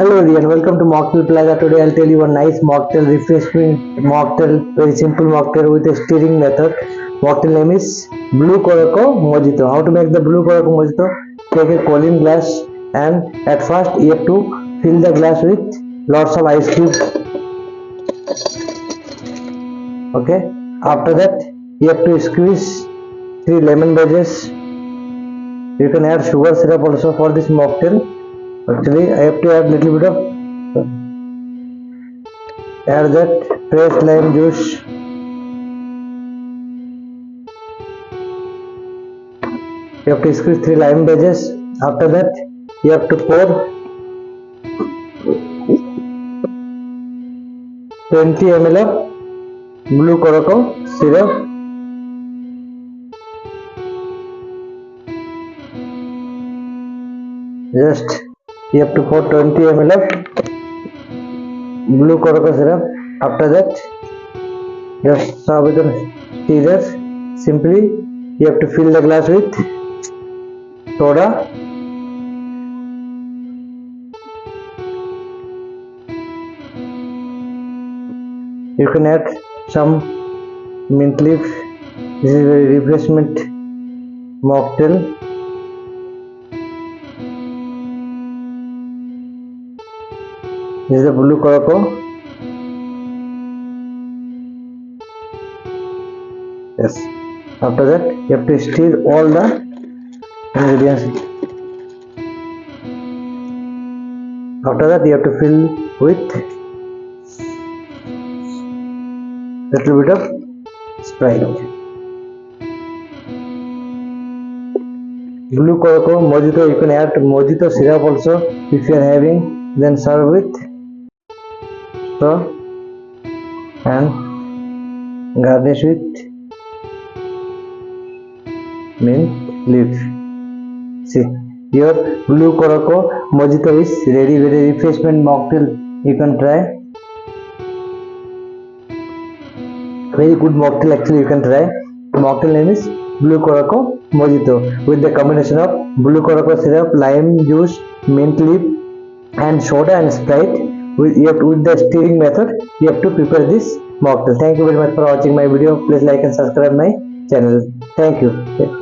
Hello everyone, welcome to Mocktail Plaza. Today I'll tell you a nice mocktail, refreshing mocktail, very simple mocktail with a stirring method. Mocktail name is Blue Curacao Mojito. How to make the Blue Curacao Mojito? Take a cooling glass and at first you have to fill the glass with lots of ice cubes. Okay. After that you have to squeeze 3 lemon wedges. You can add sugar syrup also for this mocktail. Actually, I have to add little bit of that fresh lime juice. You have to squeeze 3 lime wedges. After that, you have to pour 20 ml of blue Curacao syrup. Just you have to pour 20 ml of blue Curacao syrup. After that, just serve with a stirrer. Simply, you have to fill the glass with soda. You can add some mint leaf. This is very refreshment mocktail. This is the blue Curacao. Yes. After that, you have to stir all the ingredients. After that, you have to fill with little bit of Sprite. Blue Curacao Mojito. You can add Mojito syrup also if you are having. Then serve with straw and garnish with mint leaf. See, your blue Curacao Mojito is ready. Very refreshment mocktail. You can try. Very good mocktail actually. You can try. Mocktail name is Blue Curacao Mojito with the combination of blue Curacao syrup, lime juice, mint leaf, and soda and Sprite. With the stirring method, you have to prepare this mocktail. Thank you very much for watching my video. Please like and subscribe my channel. Thank you.